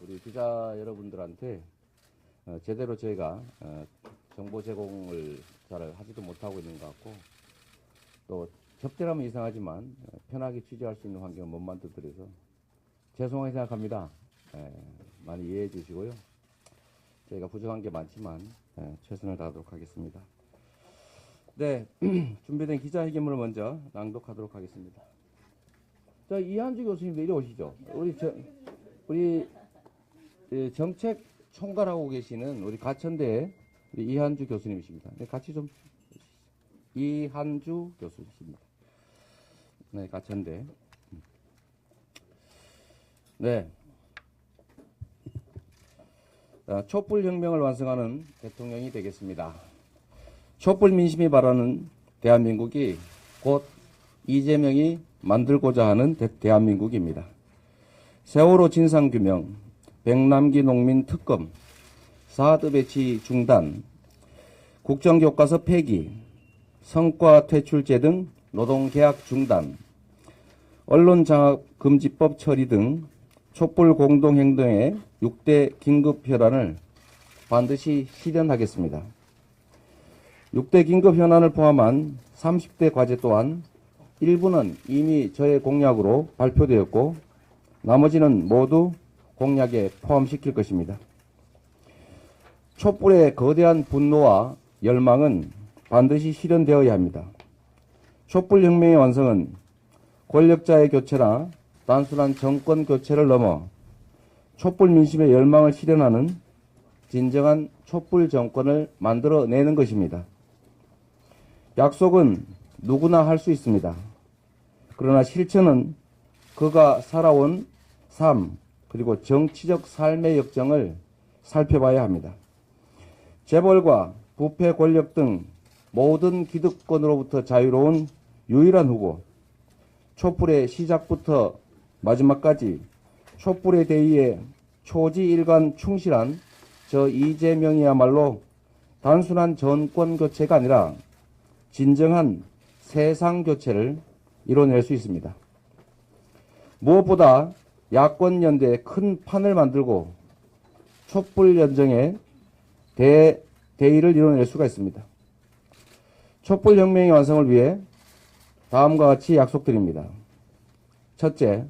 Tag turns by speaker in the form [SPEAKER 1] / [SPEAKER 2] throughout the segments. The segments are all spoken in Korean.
[SPEAKER 1] 우리 기자 여러분들한테 제대로 저희가 정보 제공을 잘 하지도 못하고 있는 것 같고, 또 접대라면 이상하지만 편하게 취재할 수 있는 환경을 못 만들어드려서 죄송하게 생각합니다. 많이 이해해 주시고요. 저희가 부족한 게 많지만 최선을 다하도록 하겠습니다. 네, 준비된 기자회견문을 먼저 낭독하도록 하겠습니다. 자, 이한주 교수님도 이리 오시죠. 우리 정책 총괄하고 계시는 우리 가천대 우리 이한주 교수님이십니다. 네, 같이 좀 이한주 교수님입니다. 네, 가천대. 네. 촛불혁명을 완성하는 대통령이 되겠습니다. 촛불 민심이 바라는 대한민국이 곧 이재명이 만들고자 하는 대한민국입니다. 세월호 진상규명, 백남기 농민 특검, 사드 배치 중단, 국정교과서 폐기, 성과 퇴출제 등 노동계약 중단, 언론장악금지법 처리 등 촛불 공동행동의 6대 긴급현안을 반드시 실현하겠습니다. 6대 긴급현안을 포함한 30대 과제 또한 일부는 이미 저의 공약으로 발표되었고 나머지는 모두 공약에 포함시킬 것입니다. 촛불의 거대한 분노와 열망은 반드시 실현되어야 합니다. 촛불혁명의 완성은 권력자의 교체나 단순한 정권 교체를 넘어 촛불 민심의 열망을 실현하는 진정한 촛불 정권을 만들어내는 것입니다. 약속은 누구나 할 수 있습니다. 그러나 실천은 그가 살아온 삶 그리고 정치적 삶의 역정을 살펴봐야 합니다. 재벌과 부패 권력 등 모든 기득권으로부터 자유로운 유일한 후보, 촛불의 시작부터 마지막까지 촛불의 대의에 초지일관 충실한 저 이재명이야말로 단순한 정권 교체가 아니라 진정한 세상 교체를 이뤄낼 수 있습니다. 무엇보다 야권 연대에 큰 판을 만들고 촛불 연정의 대의를 이뤄낼 수가 있습니다. 촛불 혁명의 완성을 위해 다음과 같이 약속드립니다. 첫째,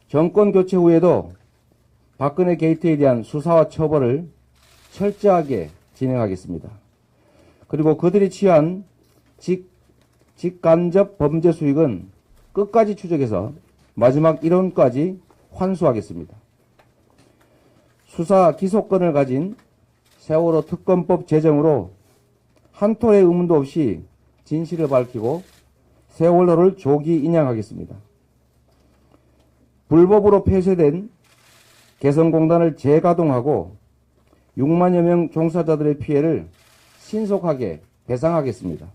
[SPEAKER 1] 정권 교체 후에도 박근혜 게이트에 대한 수사와 처벌을 철저하게 진행하겠습니다. 그리고 그들이 취한 직간접 범죄 수익은 끝까지 추적해서 마지막 1원까지 환수하겠습니다. 수사 기소권을 가진 세월호 특검법 제정으로 한 톨의 의문도 없이 진실을 밝히고 세월호를 조기 인양하겠습니다. 불법으로 폐쇄된 개성공단을 재가동하고 6만여 명 종사자들의 피해를 신속하게 배상하겠습니다.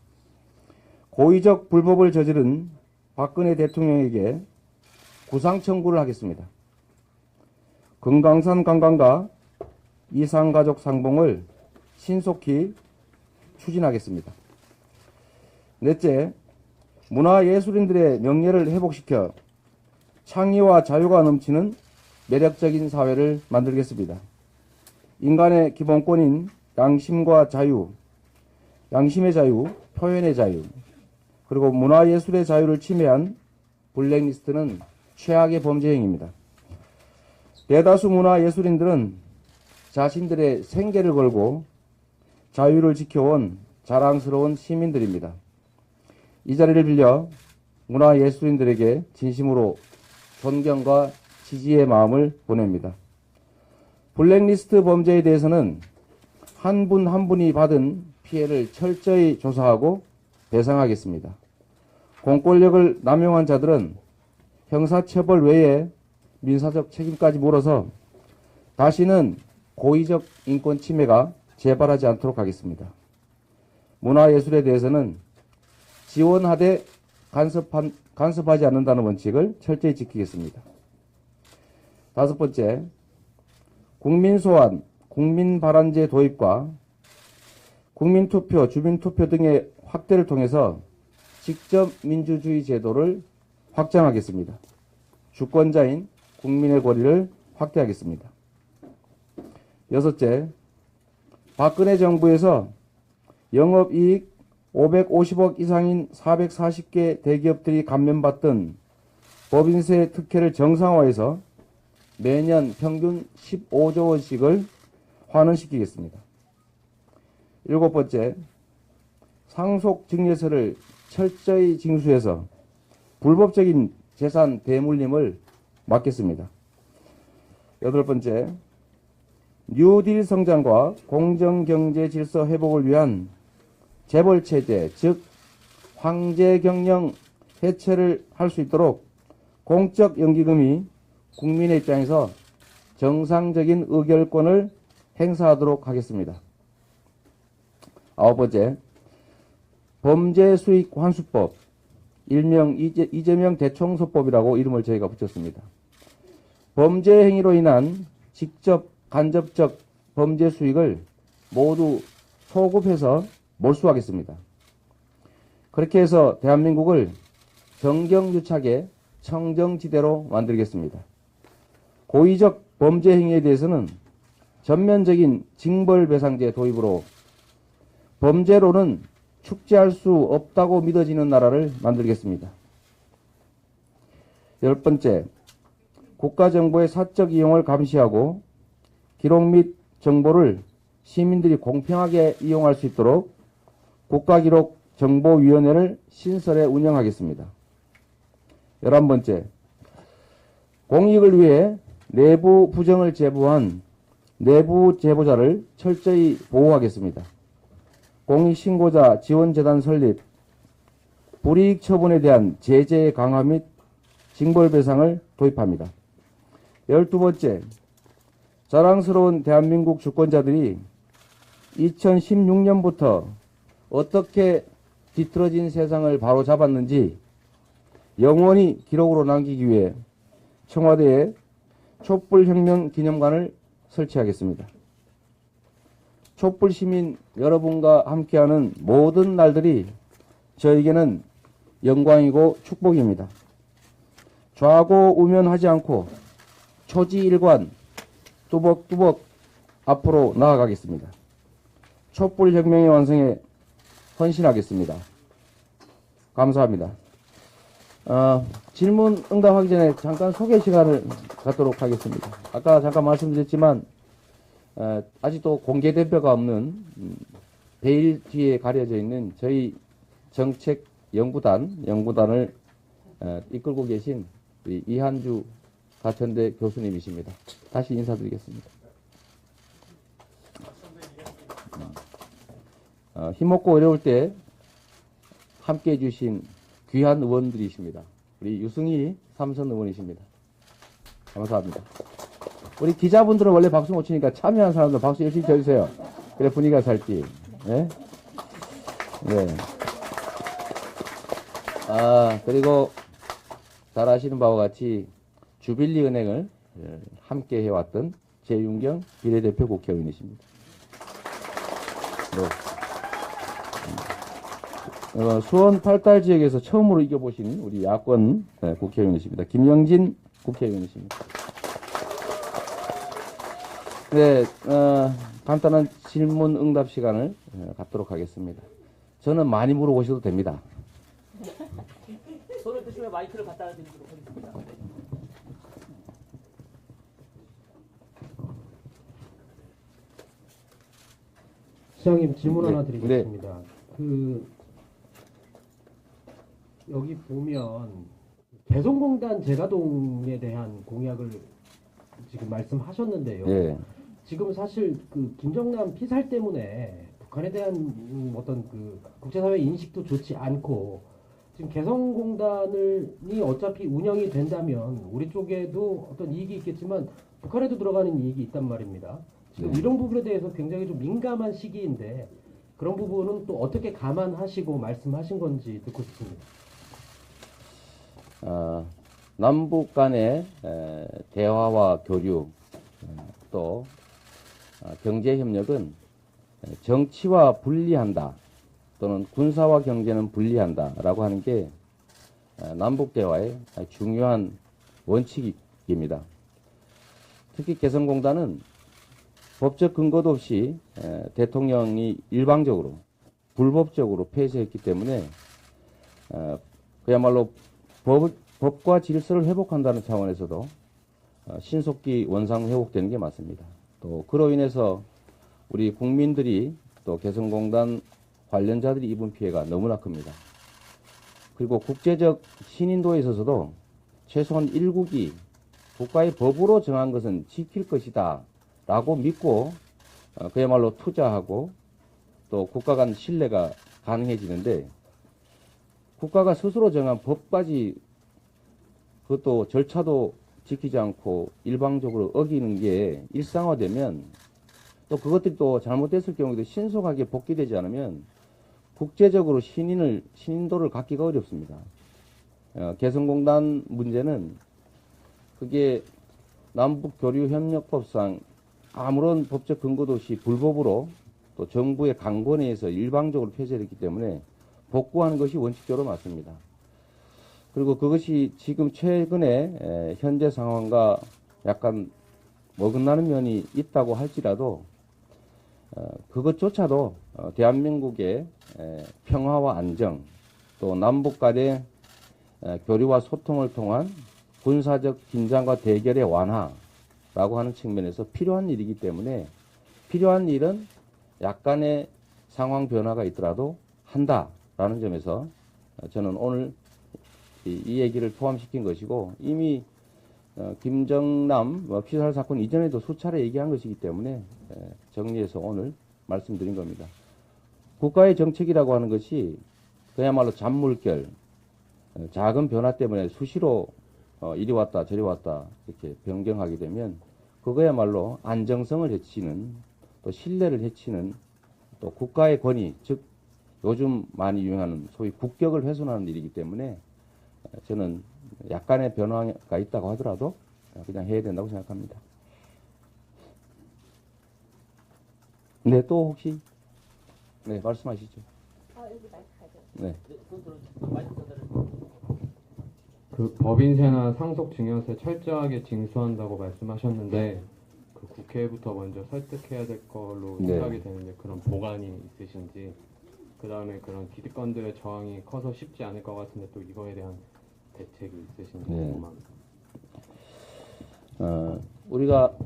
[SPEAKER 1] 고의적 불법을 저지른 박근혜 대통령에게 구상 청구를 하겠습니다. 금강산 관광과 이산가족 상봉을 신속히 추진하겠습니다. 넷째, 문화예술인들의 명예를 회복시켜 창의와 자유가 넘치는 매력적인 사회를 만들겠습니다. 인간의 기본권인 양심과 자유, 양심의 자유, 표현의 자유, 그리고 문화예술의 자유를 침해한 블랙리스트는 최악의 범죄 행위입니다. 대다수 문화예술인들은 자신들의 생계를 걸고 자유를 지켜온 자랑스러운 시민들입니다. 이 자리를 빌려 문화예술인들에게 진심으로 존경과 지지의 마음을 보냅니다. 블랙리스트 범죄에 대해서는 한 분 한 분이 받은 피해를 철저히 조사하고 배상하겠습니다. 공권력을 남용한 자들은 형사처벌 외에 민사적 책임까지 물어서 다시는 고의적 인권 침해가 재발하지 않도록 하겠습니다. 문화예술에 대해서는 지원하되 간섭하지 않는다는 원칙을 철저히 지키겠습니다. 다섯 번째, 국민소환, 국민발안제 도입과 국민투표, 주민투표 등의 확대를 통해서 직접민주주의 제도를 확장하겠습니다. 주권자인 국민의 권리를 확대하겠습니다. 여섯째, 박근혜 정부에서 영업이익 550억 이상인 440개 대기업들이 감면받던 법인세 특혜를 정상화해서 매년 평균 15조 원씩을 환원시키겠습니다. 일곱 번째, 상속 증여세를 철저히 징수해서 불법적인 재산 대물림을 막겠습니다. 여덟 번째, 뉴딜 성장과 공정경제 질서 회복을 위한 재벌체제, 즉 황제경영 해체를 할 수 있도록 공적 연기금이 국민의 입장에서 정상적인 의결권을 행사하도록 하겠습니다. 아홉 번째, 범죄수익 환수법, 일명 이재명 대청소법이라고 이름을 저희가 붙였습니다. 범죄 행위로 인한 직접 간접적 범죄 수익을 모두 소급해서 몰수하겠습니다. 그렇게 해서 대한민국을 정경유착의 청정지대로 만들겠습니다. 고의적 범죄 행위에 대해서는 전면적인 징벌배상제 도입으로 범죄로는 축제할 수 없다고 믿어지는 나라를 만들겠습니다. 열 번째, 국가정보의 사적 이용을 감시하고 기록 및 정보를 시민들이 공평하게 이용할 수 있도록 국가기록정보위원회를 신설해 운영하겠습니다. 11번째, 공익을 위해 내부 부정을 제보한 내부 제보자를 철저히 보호하겠습니다. 공익신고자 지원재단 설립, 불이익 처분에 대한 제재 강화 및 징벌배상을 도입합니다. 12번째, 자랑스러운 대한민국 주권자들이 2016년부터 어떻게 뒤틀어진 세상을 바로잡았는지 영원히 기록으로 남기기 위해 청와대에 촛불혁명 기념관을 설치하겠습니다. 촛불시민 여러분과 함께하는 모든 날들이 저에게는 영광이고 축복입니다. 좌고우면하지 않고 초지일관 뚜벅뚜벅 앞으로 나아가겠습니다. 촛불혁명의 완성에 헌신하겠습니다. 감사합니다. 질문 응답하기 전에 잠깐 소개 시간을 갖도록 하겠습니다. 아까 잠깐 말씀드렸지만 아직도 공개 대표가 없는 베일 뒤에 가려져 있는 저희 정책 연구단을 이끌고 계신 우리 이한주 가천대 교수님이십니다. 다시 인사드리겠습니다. 힘없고 어려울 때 함께해 주신 귀한 의원들이십니다. 우리 유승희 삼선 의원이십니다. 감사합니다. 우리 기자분들은 원래 박수 못 치니까 참여한 사람들 박수 열심히 쳐주세요. 그래 분위기가 살지. 네? 네. 그리고 잘 아시는 바와 같이 주빌리 은행을 함께 해왔던 재윤경 비례대표 국회의원이십니다. 네. 수원 8달 지역에서 처음으로 이겨보신 우리 야권 국회의원이십니다. 김영진 국회의원이십니다. 네, 간단한 질문 응답 시간을 갖도록 하겠습니다. 저는 많이 물어보셔도 됩니다.
[SPEAKER 2] 손을 드시면 마이크를 갖다 드리도록 하겠습니다.
[SPEAKER 3] 시장님 질문
[SPEAKER 1] 네,
[SPEAKER 3] 하나 드리겠습니다. 여기 보면 개성공단 재가동에 대한 공약을 지금 말씀하셨는데요.
[SPEAKER 1] 예.
[SPEAKER 3] 지금 사실 김정남 피살 때문에 북한에 대한 어떤 국제사회 인식도 좋지 않고 지금 개성공단이 어차피 운영이 된다면 우리 쪽에도 어떤 이익이 있겠지만 북한에도 들어가는 이익이 있단 말입니다. 지금
[SPEAKER 1] 네.
[SPEAKER 3] 이런 부분에 대해서 굉장히 좀 민감한 시기인데 그런 부분은 또 어떻게 감안하시고 말씀하신 건지 듣고 싶습니다.
[SPEAKER 1] 남북 간의 대화와 교류 또 경제 협력은 정치와 분리한다 또는 군사와 경제는 분리한다라고 하는 게 남북 대화의 중요한 원칙입니다. 특히 개성공단은 법적 근거도 없이 대통령이 일방적으로 불법적으로 폐쇄했기 때문에 그야말로 법과 질서를 회복한다는 차원에서도 신속히 원상 회복되는 게 맞습니다. 또 그로 인해서 우리 국민들이 또 개성공단 관련자들이 입은 피해가 너무나 큽니다. 그리고 국제적 신인도에 있어서도 최소한 1국이 국가의 법으로 정한 것은 지킬 것이다 라고 믿고 그야말로 투자하고 또 국가 간 신뢰가 가능해지는데, 국가가 스스로 정한 법까지 그것도 절차도 지키지 않고 일방적으로 어기는 게 일상화되면, 또 그것들이 또 잘못됐을 경우에도 신속하게 복귀되지 않으면 국제적으로 신인도를 갖기가 어렵습니다. 개성공단 문제는 그게 남북교류협력법상 아무런 법적 근거도 없이 불법으로 또 정부의 강권에 의해서 일방적으로 폐쇄됐기 때문에 복구하는 것이 원칙적으로 맞습니다. 그리고 그것이 지금 최근에 현재 상황과 약간 어긋나는 면이 있다고 할지라도 그것조차도 대한민국의 평화와 안정, 또 남북 간의 교류와 소통을 통한 군사적 긴장과 대결의 완화라고 하는 측면에서 필요한 일이기 때문에, 필요한 일은 약간의 상황 변화가 있더라도 한다라는 점에서 저는 오늘 이 얘기를 포함시킨 것이고, 이미 김정남 피살 사건 이전에도 수차례 얘기한 것이기 때문에 정리해서 오늘 말씀드린 겁니다. 국가의 정책이라고 하는 것이 그야말로 잔물결, 작은 변화 때문에 수시로 이리 왔다 저리 왔다 이렇게 변경하게 되면 그거야말로 안정성을 해치는, 또 신뢰를 해치는, 또 국가의 권위, 즉 요즘 많이 유행하는 소위 국격을 훼손하는 일이기 때문에 저는 약간의 변화가 있다고 하더라도 그냥 해야 된다고 생각합니다. 네, 또 혹시 네, 말씀하시죠.
[SPEAKER 2] 여기 마이크 가죠.
[SPEAKER 1] 네.
[SPEAKER 2] 손 들어주세요. 마이크 전달을.
[SPEAKER 4] 그 법인세나 상속 증여세 철저하게 징수한다고 말씀하셨는데 그 국회부터 먼저 설득해야 될 걸로
[SPEAKER 1] 네.
[SPEAKER 4] 생각이 되는데 그런 보관이 있으신지, 그 다음에 그런 기득권들의 저항이 커서 쉽지 않을 것 같은데 또 이거에 대한 대책이 있으신지
[SPEAKER 1] 네.
[SPEAKER 4] 궁금합니다.
[SPEAKER 1] 우리가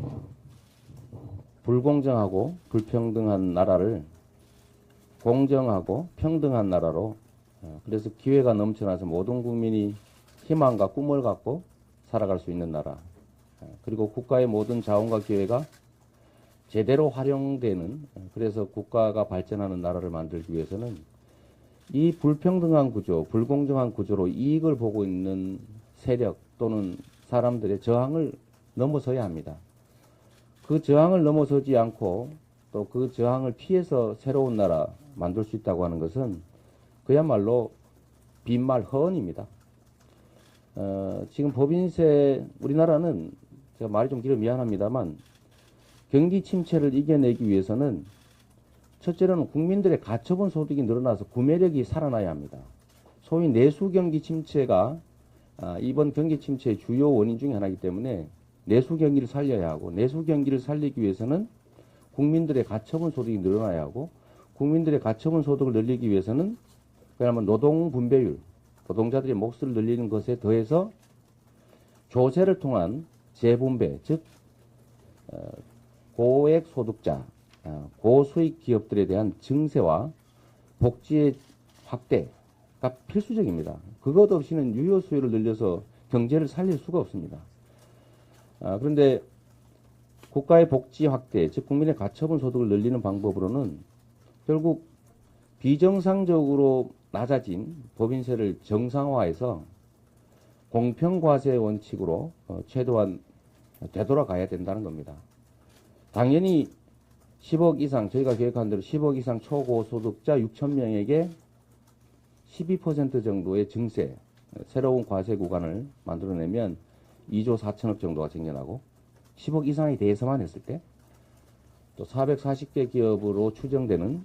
[SPEAKER 1] 불공정하고 불평등한 나라를 공정하고 평등한 나라로, 그래서 기회가 넘쳐나서 모든 국민이 희망과 꿈을 갖고 살아갈 수 있는 나라, 그리고 국가의 모든 자원과 기회가 제대로 활용되는, 그래서 국가가 발전하는 나라를 만들기 위해서는 이 불평등한 구조, 불공정한 구조로 이익을 보고 있는 세력 또는 사람들의 저항을 넘어서야 합니다. 그 저항을 넘어서지 않고 또 그 저항을 피해서 새로운 나라 만들 수 있다고 하는 것은 그야말로 빈말 허언입니다. 지금 법인세, 우리나라는 제가 말이 좀 길어 미안합니다만 경기 침체를 이겨내기 위해서는 첫째로는 국민들의 가처분 소득이 늘어나서 구매력이 살아나야 합니다. 소위 내수 경기 침체가 이번 경기 침체의 주요 원인 중에 하나이기 때문에 내수 경기를 살려야 하고, 내수 경기를 살리기 위해서는 국민들의 가처분 소득이 늘어나야 하고, 국민들의 가처분 소득을 늘리기 위해서는 그야말로 노동 분배율, 노동자들의 몫을 늘리는 것에 더해서 조세를 통한 재분배, 즉 고액 소득자, 고수익 기업들에 대한 증세와 복지의 확대가 필수적입니다. 그것 없이는 유효 수요를 늘려서 경제를 살릴 수가 없습니다. 그런데 국가의 복지 확대, 즉 국민의 가처분 소득을 늘리는 방법으로는 결국 비정상적으로 낮아진 법인세를 정상화해서 공평과세 원칙으로 최대한 되돌아가야 된다는 겁니다. 당연히 10억 이상, 저희가 계획한 대로 10억 이상 초고소득자 6,000명에게 12% 정도의 증세, 새로운 과세 구간을 만들어내면 2조 4천억 정도가 생겨나고, 10억 이상에 대해서만 했을 때 또 440개 기업으로 추정되는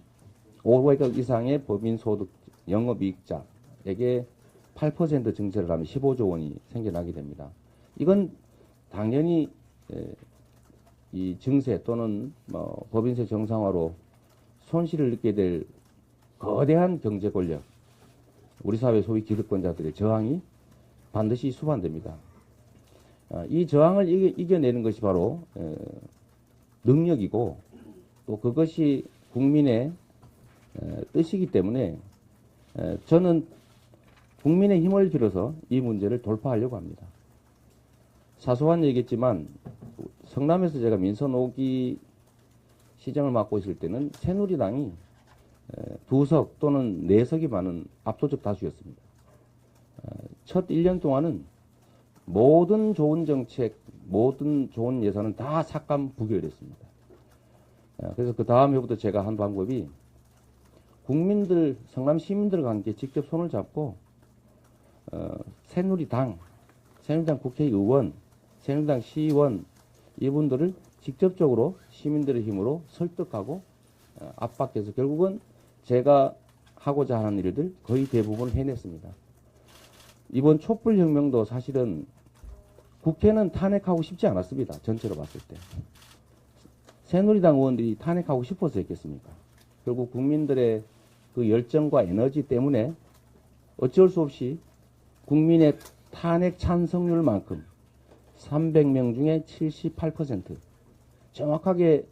[SPEAKER 1] 500억 이상의 법인소득 영업이익자에게 8% 증세를 하면 15조 원이 생겨나게 됩니다. 이건 당연히 이 증세 또는 뭐 법인세 정상화로 손실을 입게 될 거대한 경제 권력, 우리 사회 소위 기득권자들의 저항이 반드시 수반됩니다. 이 저항을 이겨내는 것이 바로 능력이고 또 그것이 국민의 뜻이기 때문에 저는 국민의 힘을 빌어서 이 문제를 돌파하려고 합니다. 사소한 얘기겠지만 성남에서 제가 민선 5기 시장을 맡고 있을 때는 새누리당이 2석 또는 4석이 많은 압도적 다수였습니다. 첫 1년 동안은 모든 좋은 정책, 모든 좋은 예산은 다 삭감 부결됐습니다. 그래서 그 다음 해부터 제가 한 방법이 국민들, 성남 시민들과 함께 직접 손을 잡고 새누리당 국회의원, 새누리당 시의원 이분들을 직접적으로 시민들의 힘으로 설득하고 압박해서 결국은 제가 하고자 하는 일들 거의 대부분 해냈습니다. 이번 촛불혁명도 사실은 국회는 탄핵하고 싶지 않았습니다. 전체로 봤을 때. 새누리당 의원들이 탄핵하고 싶어서 했겠습니까? 결국 국민들의 그 열정과 에너지 때문에 어쩔 수 없이 국민의 탄핵 찬성률만큼 300명 중에 78% 정확하게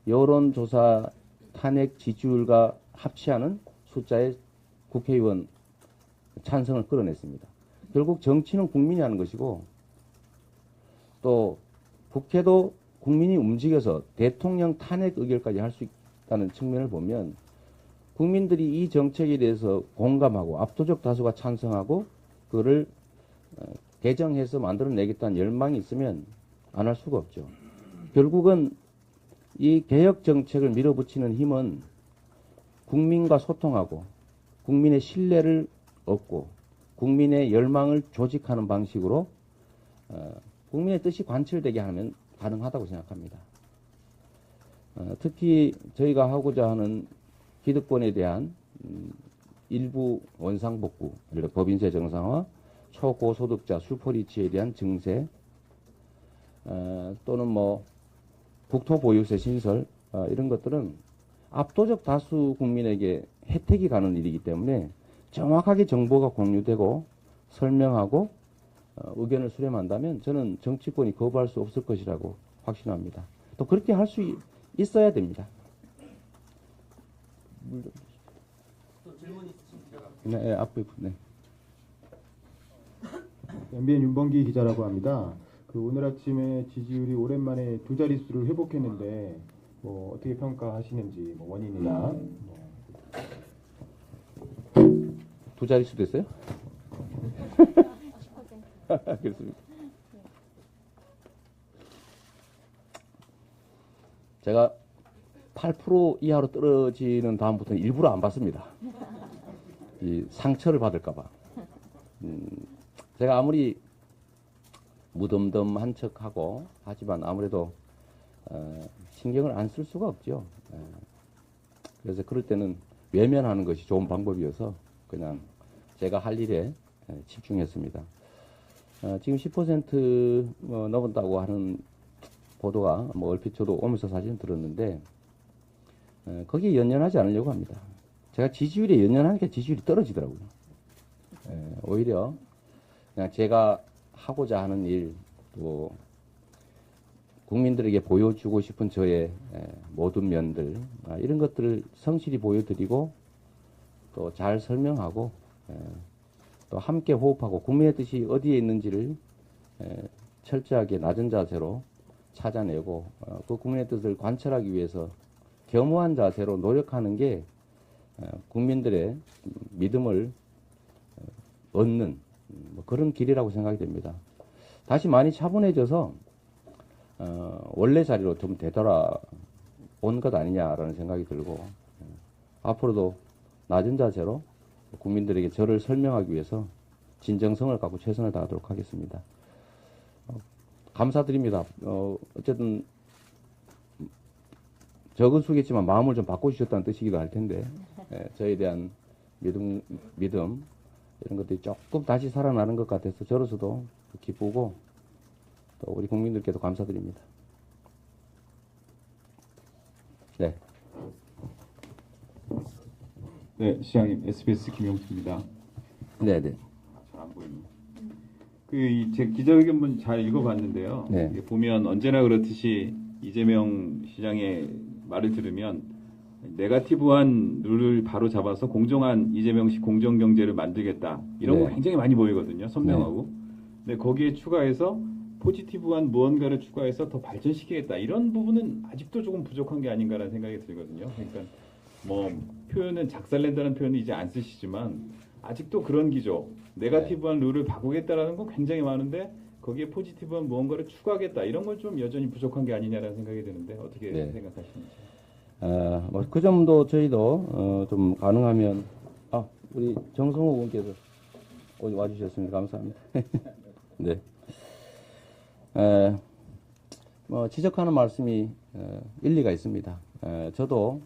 [SPEAKER 1] 여론조사 탄핵 지지율과 합치하는 숫자의 국회의원 찬성을 끌어냈습니다. 결국 정치는 국민이 하는 것이고 또 국회도 국민이 움직여서 대통령 탄핵 의결까지 할 수 있다는 측면을 보면 국민들이 이 정책에 대해서 공감하고 압도적 다수가 찬성하고 그거를 개정해서 만들어내겠다는 열망이 있으면 안 할 수가 없죠. 결국은 이 개혁 정책을 밀어붙이는 힘은 국민과 소통하고 국민의 신뢰를 얻고 국민의 열망을 조직하는 방식으로 국민의 뜻이 관철되게 하면 가능하다고 생각합니다. 특히 저희가 하고자 하는 기득권에 대한 일부 원상복구, 법인세 정상화, 초고소득자 슈퍼리치에 대한 증세, 또는 뭐 국토보유세 신설 이런 것들은 압도적 다수 국민에게 혜택이 가는 일이기 때문에 정확하게 정보가 공유되고 설명하고 의견을 수렴한다면 저는 정치권이 거부할 수 없을 것이라고 확신합니다. 또 그렇게 할 수 있어야 됩니다.
[SPEAKER 2] 또 질문 있으십니까?
[SPEAKER 1] 네, 앞부분. 네.
[SPEAKER 5] MBN 윤범기 기자라고 합니다. 오늘 아침에 지지율이 오랜만에 두 자릿수를 회복했는데 뭐 어떻게 평가하시는지 원인이나
[SPEAKER 1] 두 자릿수 됐어요? 그렇습니다. 제가 8% 이하로 떨어지는 다음부터는 일부러 안 받습니다. 이 상처를 받을까봐. 제가 아무리 무덤덤한 척하고 하지만 아무래도 신경을 안 쓸 수가 없죠. 그래서 그럴 때는 외면하는 것이 좋은 방법이어서 그냥 제가 할 일에 집중했습니다. 지금 10% 넘었다고 하는 보도가 얼핏 저도 오면서 사진 들었는데 거기에 연연하지 않으려고 합니다. 제가 지지율에 연연하니까 지지율이 떨어지더라고요. 오히려 그냥 제가 하고자 하는 일, 또 국민들에게 보여주고 싶은 저의 모든 면들 이런 것들을 성실히 보여드리고 또 잘 설명하고 또 함께 호흡하고 국민의 뜻이 어디에 있는지를 철저하게 낮은 자세로 찾아내고 그 국민의 뜻을 관철하기 위해서 겸허한 자세로 노력하는 게 국민들의 믿음을 얻는 그런 길이라고 생각이 됩니다. 다시 많이 차분해져서 원래 자리로 좀 되돌아온 것 아니냐라는 생각이 들고 앞으로도 낮은 자세로 국민들에게 저를 설명하기 위해서 진정성을 갖고 최선을 다하도록 하겠습니다. 감사드립니다. 어쨌든 적은 수겠지만 마음을 좀 바꿔주셨다는 뜻이기도 할 텐데 저에 대한 믿음 이런 것들이 조금 다시 살아나는 것 같아서 저로서도 기쁘고 또 우리 국민들께도 감사드립니다. 네.
[SPEAKER 6] 네, 시장님 SBS 김용수입니다.
[SPEAKER 1] 네네.
[SPEAKER 6] 잘 안 보이네. 제 기자회견문 잘 읽어봤는데요.
[SPEAKER 1] 네.
[SPEAKER 6] 이게 보면 언제나 그렇듯이 이재명 시장의 말을 들으면 네거티브한 룰을 바로 잡아서 공정한 이재명식 공정 경제를 만들겠다 이런
[SPEAKER 1] 네.
[SPEAKER 6] 거 굉장히 많이 보이거든요. 선명하고. 근데 거기에 추가해서 포지티브한 무언가를 추가해서 더 발전시키겠다 이런 부분은 아직도 조금 부족한 게 아닌가라는 생각이 들거든요. 그러니까 뭐 표현은 작살낸다는 표현은 이제 안 쓰시지만 아직도 그런 기조, 네거티브한 룰을 바꾸겠다라는 건 굉장히 많은데 거기에 포지티브한 무언가를 추가하겠다 이런 건 좀 여전히 부족한 게 아니냐라는 생각이 드는데 어떻게
[SPEAKER 1] 네.
[SPEAKER 6] 생각하시는지.
[SPEAKER 1] 뭐 그 점도 저희도 좀 가능하면 우리 정성호 의원께서 오늘 와주셨습니다. 감사합니다. 네. 뭐 지적하는 말씀이 일리가 있습니다. 저도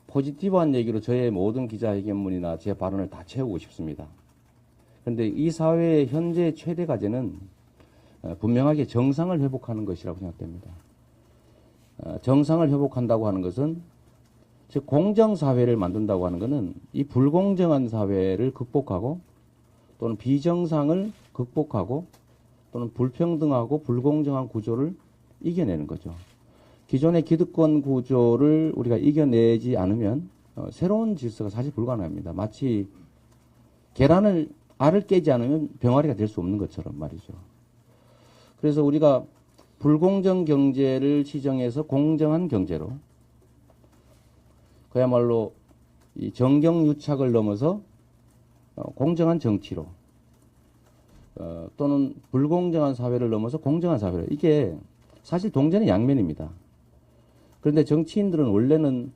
[SPEAKER 1] 포지티브한 얘기로 저의 모든 기자회견문이나 제 발언을 다 채우고 싶습니다. 그런데 이 사회의 현재 최대 과제는 분명하게 정상을 회복하는 것이라고 생각됩니다. 정상을 회복한다고 하는 것은 즉 공정사회를 만든다고 하는 것은 이 불공정한 사회를 극복하고 또는 비정상을 극복하고 또는 불평등하고 불공정한 구조를 이겨내는 거죠. 기존의 기득권 구조를 우리가 이겨내지 않으면 새로운 질서가 사실 불가능합니다. 마치 알을 깨지 않으면 병아리가 될 수 없는 것처럼 말이죠. 그래서 우리가 불공정 경제를 시정해서 공정한 경제로 그야말로 이 정경유착을 넘어서 공정한 정치로 또는 불공정한 사회를 넘어서 공정한 사회로 이게 사실 동전의 양면입니다. 그런데 정치인들은 원래는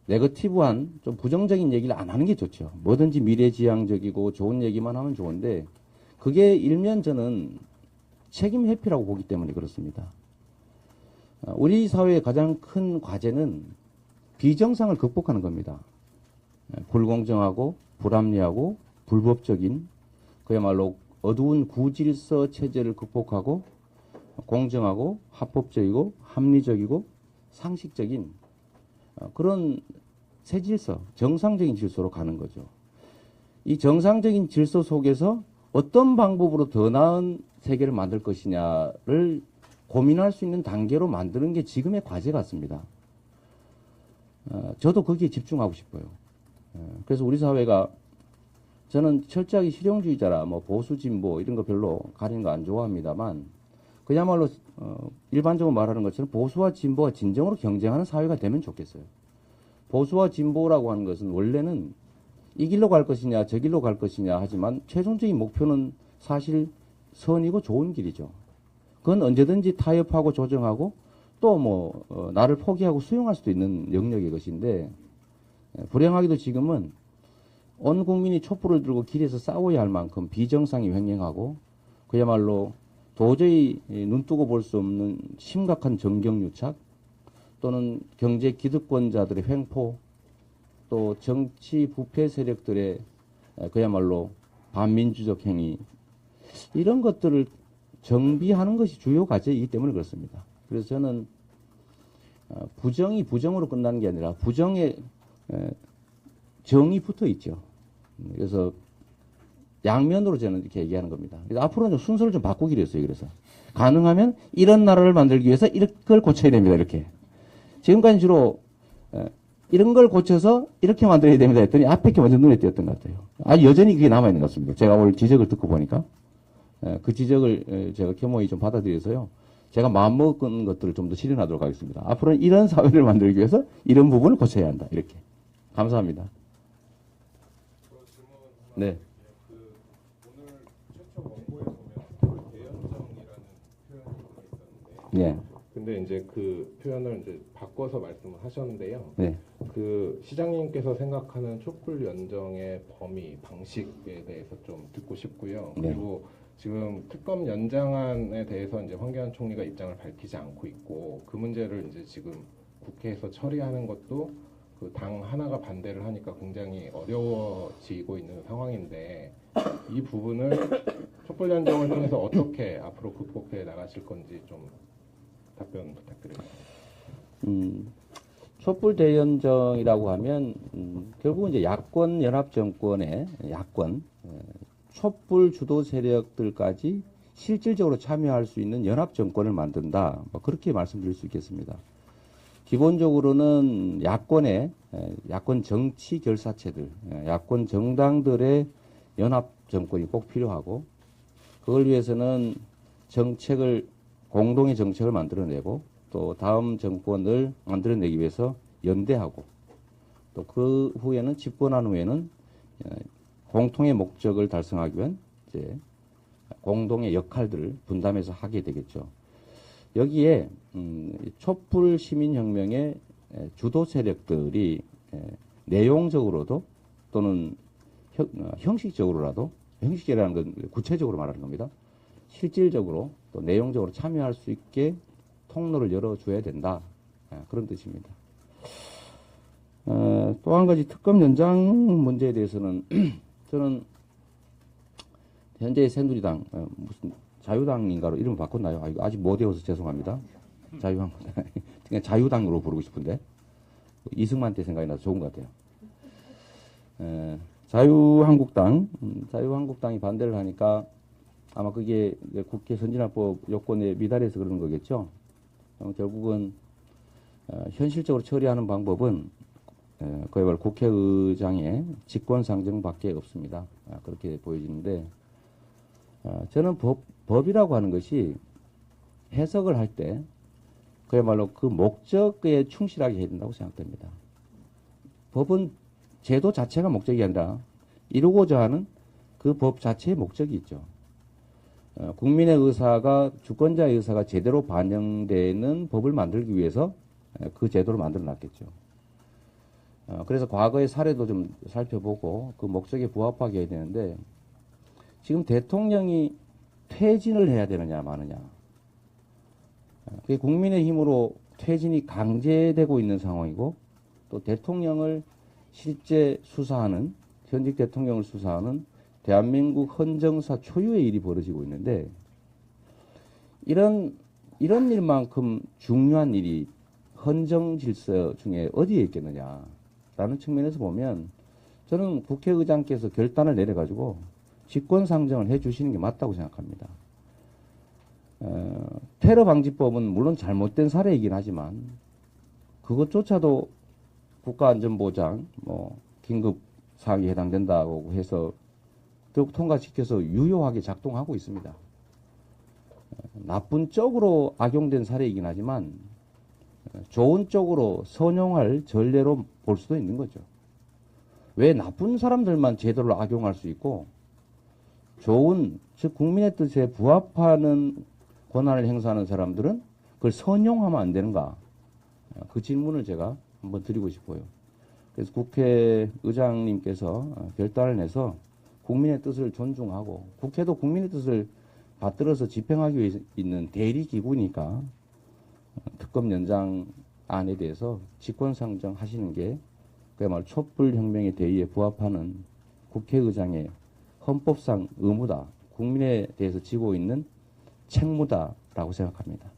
[SPEAKER 1] 네거티브한 좀 부정적인 얘기를 안 하는 게 좋죠. 뭐든지 미래지향적이고 좋은 얘기만 하면 좋은데 그게 일면 저는 책임 회피라고 보기 때문에 그렇습니다. 우리 사회의 가장 큰 과제는 비정상을 극복하는 겁니다. 불공정하고 불합리하고 불법적인 그야말로 어두운 구질서 체제를 극복하고 공정하고 합법적이고 합리적이고 상식적인 그런 새 질서, 정상적인 질서로 가는 거죠. 이 정상적인 질서 속에서 어떤 방법으로 더 나은 세계를 만들 것이냐를 고민할 수 있는 단계로 만드는 게 지금의 과제 같습니다. 저도 거기에 집중하고 싶어요. 그래서 우리 사회가 저는 철저하게 실용주의자라 뭐 보수 진보 이런 거 별로 가리는 거 안 좋아합니다만 그야말로 일반적으로 말하는 것처럼 보수와 진보가 진정으로 경쟁하는 사회가 되면 좋겠어요. 보수와 진보라고 하는 것은 원래는 이 길로 갈 것이냐 저 길로 갈 것이냐 하지만 최종적인 목표는 사실 선이고 좋은 길이죠. 그건 언제든지 타협하고 조정하고 또 뭐 나를 포기하고 수용할 수도 있는 영역의 것인데 불행하게도 지금은 온 국민이 촛불을 들고 길에서 싸워야 할 만큼 비정상이 횡행하고 그야말로 도저히 눈뜨고 볼 수 없는 심각한 정경유착 또는 경제 기득권자들의 횡포 또 정치 부패 세력들의 그야말로 반민주적 행위 이런 것들을 정비하는 것이 주요 과제이기 때문에 그렇습니다. 그래서 저는 부정이 부정으로 끝나는 게 아니라 부정에 정이 붙어 있죠. 그래서 양면으로 저는 이렇게 얘기하는 겁니다. 그래서 앞으로는 좀 순서를 좀 바꾸기로 했어요. 그래서 가능하면 이런 나라를 만들기 위해서 이걸 고쳐야 됩니다. 이렇게 지금까지 주로 이런 걸 고쳐서 이렇게 만들어야 됩니다 했더니 앞에 게 먼저 눈에 띄었던 것 같아요. 여전히 그게 남아있는 것 같습니다. 제가 오늘 지적을 듣고 보니까 그 지적을 제가 겸허히 좀 받아들여서요. 제가 마음먹은 것들을 좀 더 실현하도록 하겠습니다. 앞으로는 이런 사회를 만들기 위해서 이런 부분을 고쳐야 한다. 이렇게. 감사합니다. 네.
[SPEAKER 7] 오늘 최초 원고에 보면 대연정이라는 표현이 있었는데,
[SPEAKER 1] 네.
[SPEAKER 7] 근데 이제 그 표현을 이제 바꿔서 말씀을 하셨는데요.
[SPEAKER 1] 네.
[SPEAKER 7] 그 시장님께서 생각하는 촛불 연정의 범위, 방식에 대해서 좀 듣고 싶고요.
[SPEAKER 1] 네.
[SPEAKER 7] 그리고 지금 특검 연장안에 대해서 이제 황교안 총리가 입장을 밝히지 않고 있고 그 문제를 이제 지금 국회에서 처리하는 것도 그 당 하나가 반대를 하니까 굉장히 어려워지고 있는 상황인데 이 부분을 촛불 연정을 통해서 어떻게 앞으로 극복해 나가실 건지 좀 답변 부탁드립니다.
[SPEAKER 1] 촛불 대연정이라고 하면 결국은 이제 야권 연합 정권의 야권 촛불 주도 세력들까지 실질적으로 참여할 수 있는 연합 정권을 만든다. 뭐 그렇게 말씀드릴 수 있겠습니다. 기본적으로는 야권 정치 결사체들, 야권 정당들의 연합 정권이 꼭 필요하고, 그걸 위해서는 공동의 정책을 만들어내고, 또 다음 정권을 만들어내기 위해서 연대하고, 또 그 후에는 집권한 후에는 공통의 목적을 달성하기 위한 이제 공동의 역할들을 분담해서 하게 되겠죠. 여기에 촛불 시민혁명의 주도 세력들이 내용적으로도 또는 형식적으로라도, 형식이라는 건 구체적으로 말하는 겁니다. 실질적으로 또 내용적으로 참여할 수 있게 통로를 열어줘야 된다. 그런 뜻입니다. 또 한 가지 특검 연장 문제에 대해서는 저는 현재 새누리당 무슨 자유당인가로 이름 바꿨나요? 아직 못 외워서 죄송합니다. 자유한국당 그냥 자유당으로 부르고 싶은데 이승만 때 생각이 나서 좋은 것 같아요. 자유한국당이 반대를 하니까 아마 그게 국회 선진화법 요건에 미달해서 그러는 거겠죠. 결국은 현실적으로 처리하는 방법은 그야말로 국회의장의 직권상정밖에 없습니다. 그렇게 보여지는데, 저는 법이라고 하는 것이 해석을 할 때 그야말로 그 목적에 충실하게 해야 된다고 생각됩니다. 법은 제도 자체가 목적이 아니라 이루고자 하는 그 법 자체의 목적이 있죠. 국민의 의사가, 주권자의 의사가 제대로 반영되는 법을 만들기 위해서 그 제도를 만들어 놨겠죠. 그래서 과거의 사례도 좀 살펴보고 그 목적에 부합하게 해야 되는데, 지금 대통령이 퇴진을 해야 되느냐 마느냐, 그게 국민의힘으로 퇴진이 강제되고 있는 상황이고, 또 대통령을 실제 수사하는, 현직 대통령을 수사하는 대한민국 헌정사 초유의 일이 벌어지고 있는데, 이런 일만큼 중요한 일이 헌정 질서 중에 어디에 있겠느냐라는 측면에서 보면, 저는 국회의장께서 결단을 내려가지고 직권상정을 해주시는 게 맞다고 생각합니다. 테러방지법은 물론 잘못된 사례이긴 하지만 그것조차도 국가안전보장, 긴급사항에 해당된다고 해서 결국 통과시켜서 유효하게 작동하고 있습니다. 나쁜 쪽으로 악용된 사례이긴 하지만 좋은 쪽으로 선용할 전례로 볼 수도 있는 거죠. 왜 나쁜 사람들만 제도를 악용할 수 있고 좋은, 즉 국민의 뜻에 부합하는 권한을 행사하는 사람들은 그걸 선용하면 안 되는가? 그 질문을 제가 한번 드리고 싶어요. 그래서 국회의장님께서 결단을 내서 국민의 뜻을 존중하고, 국회도 국민의 뜻을 받들어서 집행하기 위해 있는 대리기구니까 특검 연장안에 대해서 직권상정 하시는 게 그야말로 촛불혁명의 대의에 부합하는 국회의장의 헌법상 의무다, 국민에 대해서 지고 있는 책무다라고 생각합니다.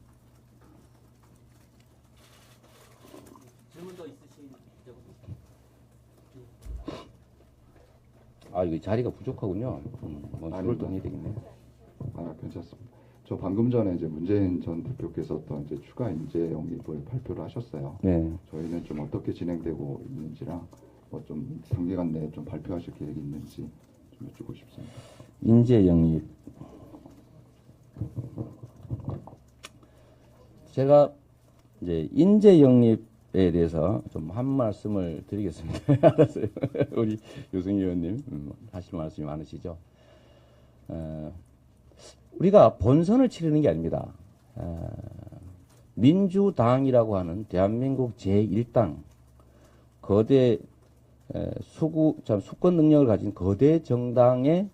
[SPEAKER 2] 질문 더 있으시죠?
[SPEAKER 1] 이거 자리가 부족하군요. 줄을 더 해야 되겠네요.
[SPEAKER 8] 괜찮습니다. 저 방금 전에 이제 문재인 전 대표께서 또 이제 추가 인재 영입을 발표를 하셨어요.
[SPEAKER 1] 네.
[SPEAKER 8] 저희는 좀 어떻게 진행되고 있는지랑 좀 단기간 내에 좀 발표하실 계획이 있는지 좀 여쭙고 싶습니다.
[SPEAKER 1] 인재 영입. 제가 이제 인재 영입에 대해서 좀 한 말씀을 드리겠습니다. 알았어요. 우리 유승희 의원님 하실 말씀이 많으시죠. 우리가 본선을 치르는 게 아닙니다. 민주당이라고 하는 대한민국 제1당 거대 수권 능력을 가진 거대 정당의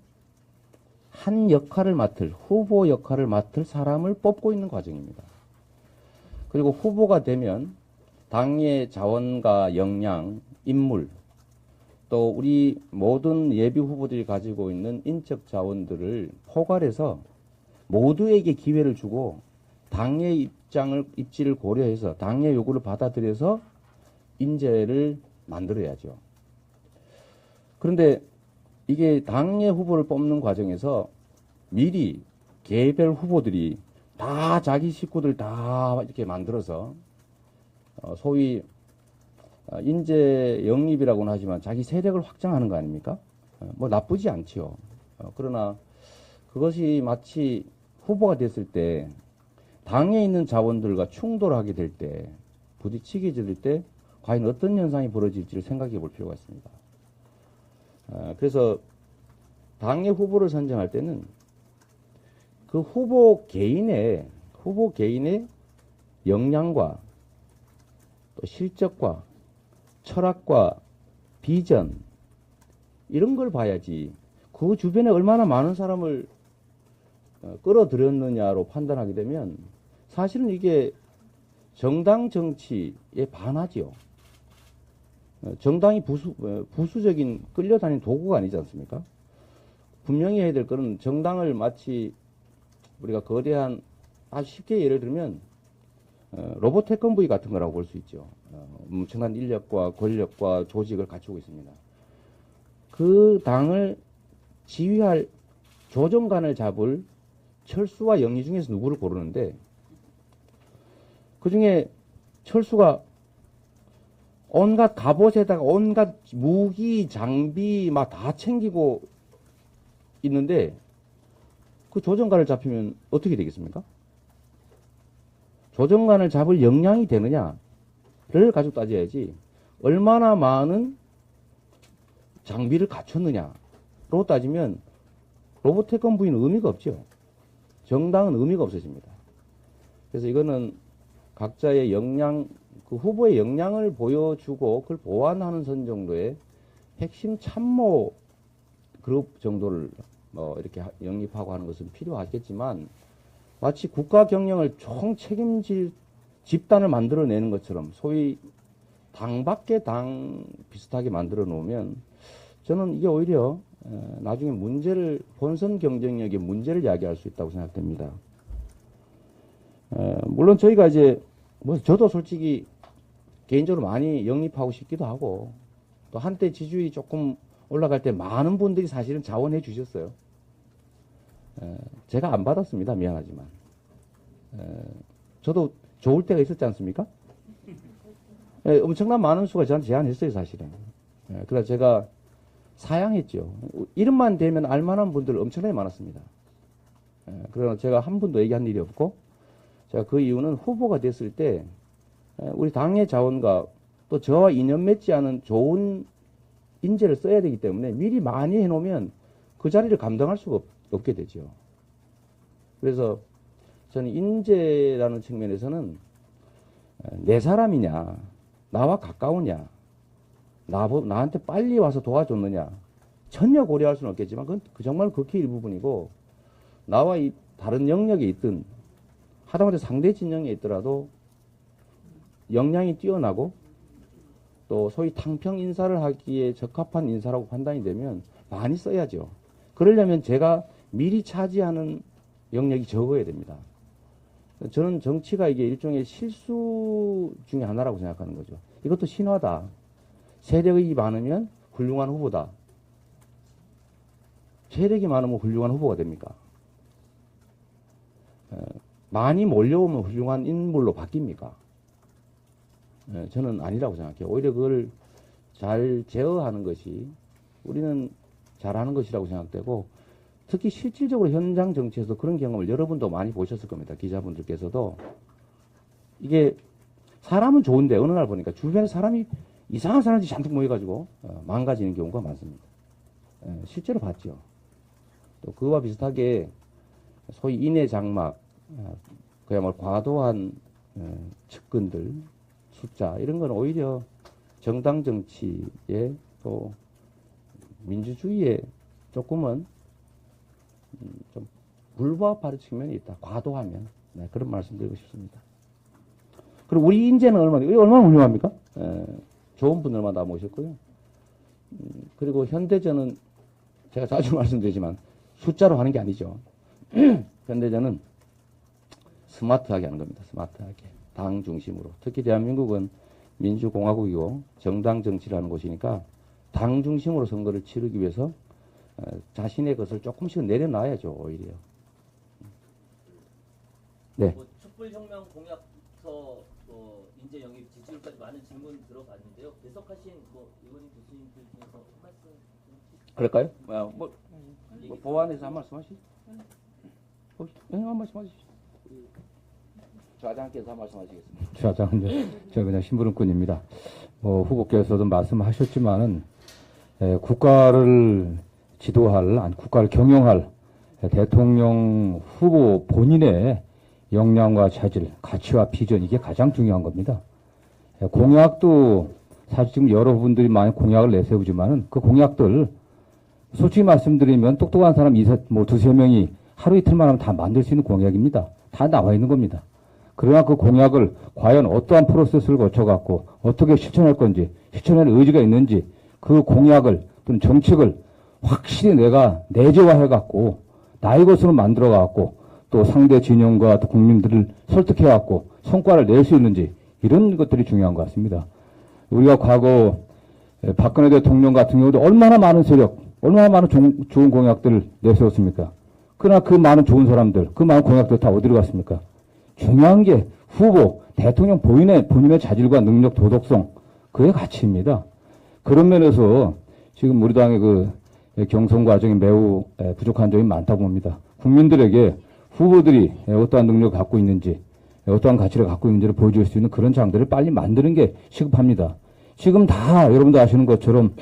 [SPEAKER 1] 한 역할을 맡을, 후보 역할을 맡을 사람을 뽑고 있는 과정입니다. 그리고 후보가 되면 당의 자원과 역량, 인물, 또 우리 모든 예비 후보들이 가지고 있는 인적 자원들을 포괄해서 모두에게 기회를 주고 당의 입지를 고려해서 당의 요구를 받아들여서 인재를 만들어야죠. 그런데 이게 당의 후보를 뽑는 과정에서 미리 개별 후보들이 다 자기 식구들 다 이렇게 만들어서 소위 인재 영입이라고는 하지만 자기 세력을 확장하는 거 아닙니까? 뭐 나쁘지 않지요. 그러나 그것이 마치 후보가 됐을 때 당에 있는 자원들과 충돌하게 될 때, 부딪히게 될 때 과연 어떤 현상이 벌어질지를 생각해 볼 필요가 있습니다. 그래서 당의 후보를 선정할 때는 그 후보 개인의 역량과 또 실적과 철학과 비전 이런 걸 봐야지 그 주변에 얼마나 많은 사람을 끌어들였느냐로 판단하게 되면 사실은 이게 정당 정치에 반하지요. 정당이 부수적인 끌려다니는 도구가 아니지 않습니까? 분명히 해야 될 거는 정당을 마치 우리가 거대한 아주 쉽게 예를 들면 로봇 태권브이 같은 거라고 볼 수 있죠. 엄청난 인력과 권력과 조직을 갖추고 있습니다. 그 당을 지휘할 조정관을 잡을 철수와 영희 중에서 누구를 고르는데 그 중에 철수가 온갖 갑옷에다가 온갖 무기, 장비 막 다 챙기고 있는데 그 조정관을 잡히면 어떻게 되겠습니까? 조정관을 잡을 역량이 되느냐를 가지고 따져야지 얼마나 많은 장비를 갖췄느냐로 따지면 로봇 태권브이는 의미가 없죠. 정당은 의미가 없어집니다. 그래서 이거는 각자의 역량, 그 후보의 역량을 보여주고 그걸 보완하는 선 정도의 핵심 참모 그룹 정도를 이렇게 영입하고 하는 것은 필요하겠지만 마치 국가 경영을 총 책임질 집단을 만들어내는 것처럼 소위 당 밖의 당 비슷하게 만들어 놓으면 저는 이게 오히려 나중에 본선 경쟁력의 문제를 야기할 수 있다고 생각됩니다. 물론 저희가 이제 저도 솔직히 개인적으로 많이 영입하고 싶기도 하고 또 한때 지지율이 조금 올라갈 때 많은 분들이 사실은 자원해 주셨어요. 제가 안 받았습니다. 미안하지만. 저도 좋을 때가 있었지 않습니까? 엄청난 많은 수가 저한테 제안했어요, 사실은. 그래서 제가 사양했죠. 이름만 대면 알만한 분들 엄청나게 많았습니다. 그러나 제가 한 분도 얘기한 일이 없고, 제가 그 이유는 후보가 됐을 때, 우리 당의 자원과 또 저와 인연 맺지 않은 좋은 인재를 써야 되기 때문에 미리 많이 해놓으면 그 자리를 감당할 수가 없게 되죠. 그래서 저는 인재라는 측면에서는 내 사람이냐, 나와 가까우냐, 나한테 빨리 와서 도와줬느냐, 전혀 고려할 수는 없겠지만 그건 정말 극히 일부분이고 나와 이 다른 영역에 있든 하다못해 상대 진영에 있더라도 역량이 뛰어나고 또 소위 탕평 인사를 하기에 적합한 인사라고 판단이 되면 많이 써야죠. 그러려면 제가 미리 차지하는 영역이 적어야 됩니다. 저는 정치가 이게 일종의 실수 중에 하나라고 생각하는 거죠. 이것도 신화다. 세력이 많으면 훌륭한 후보다. 세력이 많으면 훌륭한 후보가 됩니까? 많이 몰려오면 훌륭한 인물로 바뀝니까? 저는 아니라고 생각해요. 오히려 그걸 잘 제어하는 것이 우리는 잘하는 것이라고 생각되고 특히 실질적으로 현장 정치에서 그런 경험을 여러분도 많이 보셨을 겁니다. 기자분들께서도. 이게 사람은 좋은데 어느 날 보니까 주변에 사람이 이상한 사람들이 잔뜩 모여가지고 망가지는 경우가 많습니다. 실제로 봤죠. 또 그와 비슷하게 소위 인해 장막, 그야말로 과도한 측근들, 숫자 이런 건 오히려 정당 정치에 또 민주주의에 조금은 좀 불부합하는 측면이 있다. 과도하면. 그런 말씀 드리고 싶습니다. 그리고 우리 인재는 얼마나 훌륭합니까? 좋은 분들만 다 모셨고요. 그리고 현대전은 제가 자주 말씀드리지만 숫자로 하는 게 아니죠. 현대전은 스마트하게 하는 겁니다. 스마트하게. 당 중심으로. 특히 대한민국은 민주공화국이고 정당 정치를 하는 곳이니까 당 중심으로 선거를 치르기 위해서 자신의 것을 조금씩 내려놔야죠, 오히려. 네.
[SPEAKER 2] 뭐 촛불혁명 공약서 인재 영입 지지율까지 많은 질문 들어봤는데요. 배석하신 의원님 교수님들 중에서 한 말씀 좀
[SPEAKER 1] 그럴까요? 보완해서 한 말씀 하시죠. 한 말씀 하시죠. 좌장께서 한 말씀 하시겠습니다.
[SPEAKER 9] 좌장은 저 그냥 심부름꾼입니다. 후보께서도 말씀하셨지만은 국가를 지도할, 아니 국가를 경영할 대통령 후보 본인의 역량과 자질, 가치와 비전, 이게 가장 중요한 겁니다. 공약도 사실 지금 여러분들이 많이 공약을 내세우지만은 그 공약들 솔직히 말씀드리면 똑똑한 사람 두세 명이 하루 이틀만 하면 다 만들 수 있는 공약입니다. 다 나와 있는 겁니다. 그러나 그 공약을 과연 어떠한 프로세스를 거쳐갖고 어떻게 실천할 건지, 실천할 의지가 있는지 그 공약을 또는 정책을 확실히 내가 내재화해갖고 나의 것으로 만들어갖고 또 상대 진영과 또 국민들을 설득해갖고 성과를 낼 수 있는지 이런 것들이 중요한 것 같습니다. 우리가 과거 박근혜 대통령 같은 경우도 얼마나 많은 세력, 얼마나 많은 좋은 공약들을 내세웠습니까? 그러나 그 많은 좋은 사람들, 그 많은 공약들 다 어디로 갔습니까? 중요한 게 후보, 대통령 본인의 자질과 능력, 도덕성, 그의 가치입니다. 그런 면에서 지금 우리 당의 그 경선 과정이 매우 부족한 점이 많다고 봅니다. 국민들에게 후보들이 어떠한 능력을 갖고 있는지, 어떠한 가치를 갖고 있는지를 보여줄 수 있는 그런 장들을 빨리 만드는 게 시급합니다. 지금 다 여러분도 아시는 것처럼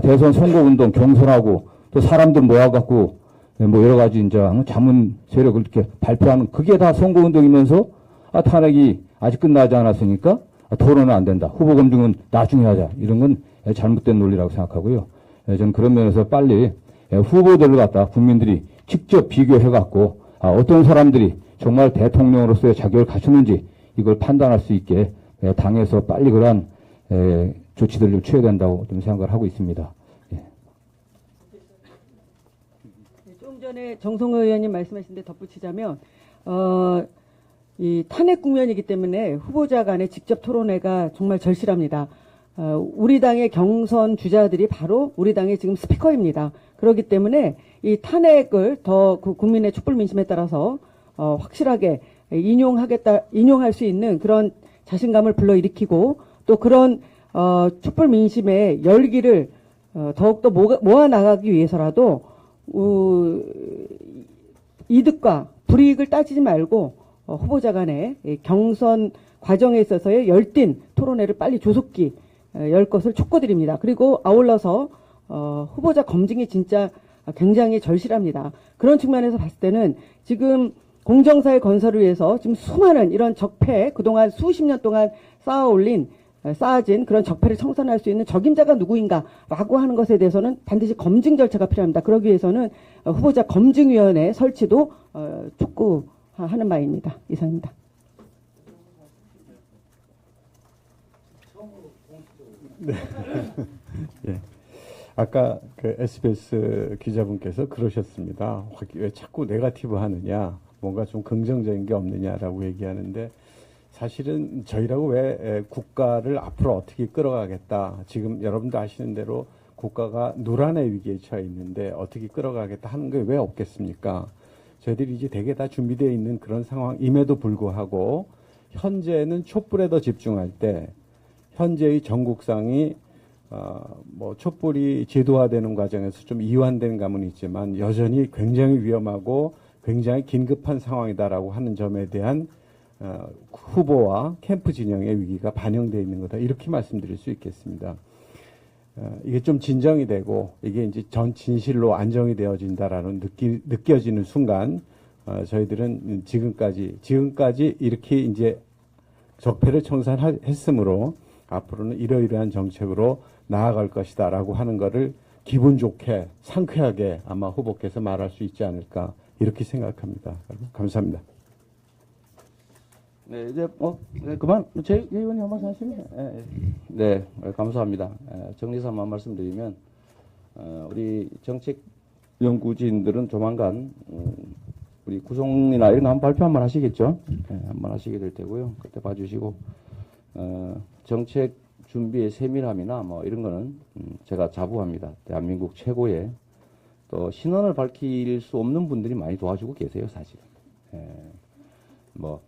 [SPEAKER 9] 대선 선거운동 경선하고 또 사람들 모아갖고 여러 가지 이제 자문 세력을 이렇게 발표하는 그게 다 선거운동이면서 탄핵이 아직 끝나지 않았으니까 토론은 안 된다. 후보 검증은 나중에 하자. 이런 건 잘못된 논리라고 생각하고요. 저는 그런 면에서 빨리 후보들을 갖다 국민들이 직접 비교해갖고 어떤 사람들이 정말 대통령으로서의 자격을 갖추는지 이걸 판단할 수 있게 당에서 빨리 그러한 조치들을 좀 취해야 된다고 좀 생각을 하고 있습니다.
[SPEAKER 10] 좀 전에 정성호 의원님 말씀하신 데 덧붙이자면 이 탄핵 국면이기 때문에 후보자 간의 직접 토론회가 정말 절실합니다. 우리 당의 경선 주자들이 바로 우리 당의 지금 스피커입니다. 그렇기 때문에 이 탄핵을 더 국민의 촛불 민심에 따라서 확실하게 인용할 수 있는 그런 자신감을 불러일으키고 또 그런 촛불 민심의 열기를 더욱더 모아 나가기 위해서라도 이득과 불이익을 따지지 말고 후보자 간의 경선 과정에 있어서의 열띤 토론회를 빨리 조속히 열 것을 촉구드립니다. 그리고 아울러서 후보자 검증이 진짜 굉장히 절실합니다. 그런 측면에서 봤을 때는 지금 공정사회 건설을 위해서 지금 수많은 이런 적폐, 그동안 수십 년 동안 쌓아진 그런 적폐를 청산할 수 있는 적임자가 누구인가라고 하는 것에 대해서는 반드시 검증 절차가 필요합니다. 그러기 위해서는 후보자 검증위원회 설치도 촉구하는 바입니다. 이상입니다.
[SPEAKER 11] 네. 예. 아까 그 SBS 기자분께서 그러셨습니다. 왜 자꾸 네거티브 하느냐, 뭔가 좀 긍정적인 게 없느냐라고 얘기하는데 사실은 저희라고 왜 국가를 앞으로 어떻게 끌어가겠다. 지금 여러분도 아시는 대로 국가가 노란의 위기에 처해 있는데 어떻게 끌어가겠다 하는 게 왜 없겠습니까? 저희들이 이제 되게 다 준비되어 있는 그런 상황임에도 불구하고 현재는 촛불에 더 집중할 때 현재의 전국상이 촛불이 제도화되는 과정에서 좀 이완된 감은 있지만 여전히 굉장히 위험하고 굉장히 긴급한 상황이다라고 하는 점에 대한 후보와 캠프 진영의 위기가 반영되어 있는 거다. 이렇게 말씀드릴 수 있겠습니다. 이게 좀 진정이 되고 이게 이제 전 진실로 안정이 되어진다라는 느껴지는 순간 저희들은 지금까지 이렇게 이제 적폐를 청산했으므로 앞으로는 이러이러한 정책으로 나아갈 것이다라고 하는 것을 기분 좋게 상쾌하게 아마 후보께서 말할 수 있지 않을까 이렇게 생각합니다. 감사합니다.
[SPEAKER 1] 네, 이제 그만 제 의원님 한 말씀 하시면 네, 감사합니다. 정리삼아 말씀드리면 우리 정책 연구진들은 조만간 우리 구성이나 이런 거 한번 발표 한번 하시겠죠? 한번 하시게 될 테고요. 그때 봐주시고 정책 준비의 세밀함이나 뭐 이런 거는 제가 자부합니다. 대한민국 최고의 또 신원을 밝힐 수 없는 분들이 많이 도와주고 계세요, 사실은. 뭐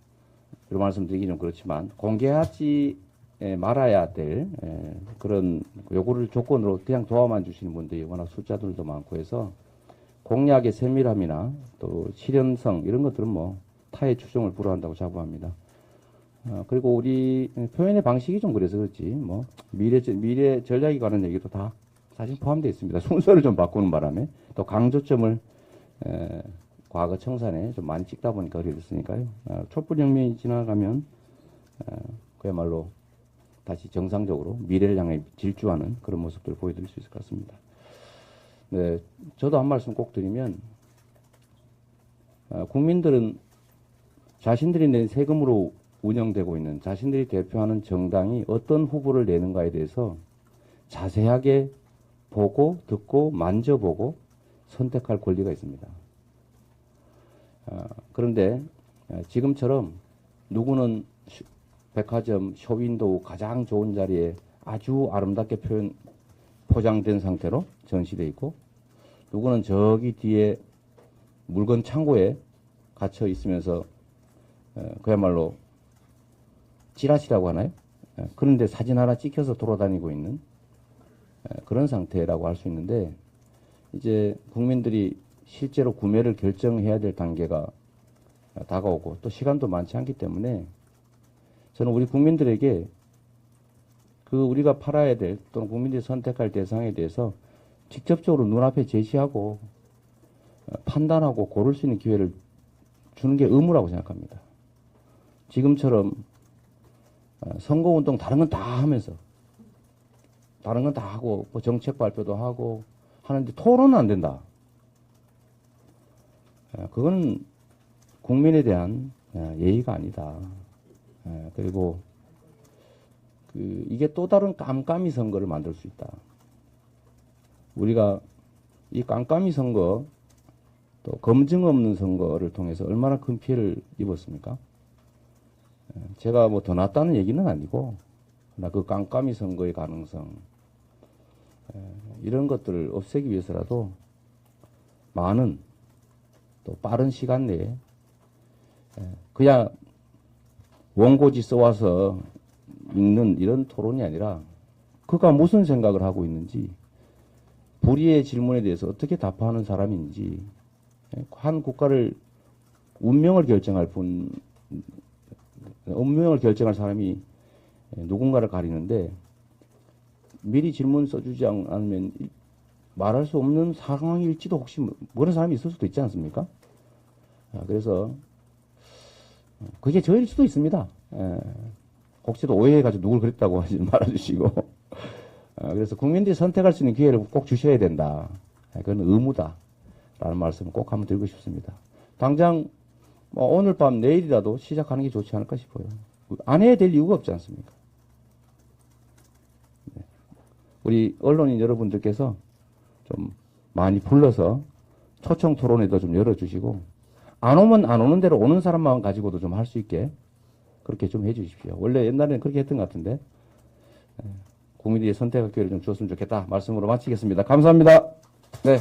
[SPEAKER 1] 이런 말씀드리기 좀 그렇지만 공개하지 말아야 될 그런 요구를 조건으로 그냥 도와만 주시는 분들이 워낙 숫자들도 많고 해서 공약의 세밀함이나 또 실현성 이런 것들은 뭐 타의 추종을 불허한다고 자부합니다. 그리고 우리 표현의 방식이 좀 그래서 그렇지 뭐 미래 전략에 관한 얘기도 다 사실 포함되어 있습니다. 순서를 좀 바꾸는 바람에 또 강조점을 과거 청산에 좀 많이 찍다 보니까 그렇게 됐으니까요. 촛불혁명이 지나가면 그야말로 다시 정상적으로 미래를 향해 질주하는 그런 모습들을 보여드릴 수 있을 것 같습니다. 네, 저도 한 말씀 꼭 드리면 국민들은 자신들이 낸 세금으로 운영되고 있는 자신들이 대표하는 정당이 어떤 후보를 내는가에 대해서 자세하게 보고 듣고 만져보고 선택할 권리가 있습니다. 그런데 지금처럼 누구는 백화점 쇼윈도우 가장 좋은 자리에 아주 아름답게 포장된 상태로 전시되어 있고 누구는 저기 뒤에 물건 창고에 갇혀 있으면서 그야말로 찌라시라고 하나요? 그런데 사진 하나 찍혀서 돌아다니고 있는 그런 상태라고 할 수 있는데 이제 국민들이 실제로 구매를 결정해야 될 단계가 다가오고 또 시간도 많지 않기 때문에 저는 우리 국민들에게 그 우리가 팔아야 될 또는 국민들이 선택할 대상에 대해서 직접적으로 눈앞에 제시하고 판단하고 고를 수 있는 기회를 주는 게 의무라고 생각합니다. 지금처럼 선거운동 다른 건 다 하면서 다른 건 다 하고 뭐 정책 발표도 하고 하는데 토론은 안 된다. 그건 국민에 대한 예의가 아니다. 그리고 이게 또 다른 깜깜이 선거를 만들 수 있다. 우리가 이 깜깜이 선거 또 검증 없는 선거를 통해서 얼마나 큰 피해를 입었습니까? 제가 뭐 더 낫다는 얘기는 아니고 그러나 그 깜깜이 선거의 가능성 이런 것들을 없애기 위해서라도 많은 또 빠른 시간 내에 그냥 원고지 써와서 읽는 이런 토론이 아니라 그가 무슨 생각을 하고 있는지 불의의 질문에 대해서 어떻게 답하는 사람인지 한 국가를 운명을 결정할 사람이 누군가를 가리는데 미리 질문 써주지 않으면 말할 수 없는 상황일지도 혹시 모르는 사람이 있을 수도 있지 않습니까? 그래서 그게 저일 수도 있습니다. 혹시도 오해해가지고 누굴 그랬다고 하지 말아주시고 그래서 국민들이 선택할 수 있는 기회를 꼭 주셔야 된다. 그건 의무다. 라는 말씀을 꼭 한번 드리고 싶습니다. 당장 오늘 밤 내일이라도 시작하는 게 좋지 않을까 싶어요. 안 해야 될 이유가 없지 않습니까? 우리 언론인 여러분들께서 좀 많이 불러서 초청 토론회도 좀 열어주시고 안 오면 안 오는 대로 오는 사람만 가지고도 좀 할 수 있게 그렇게 좀 해주십시오. 원래 옛날에는 그렇게 했던 것 같은데 국민들이 선택할 기회를 좀 주었으면 좋겠다 말씀으로 마치겠습니다. 감사합니다. 네.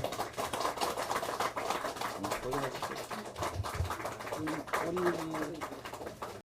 [SPEAKER 2] 우리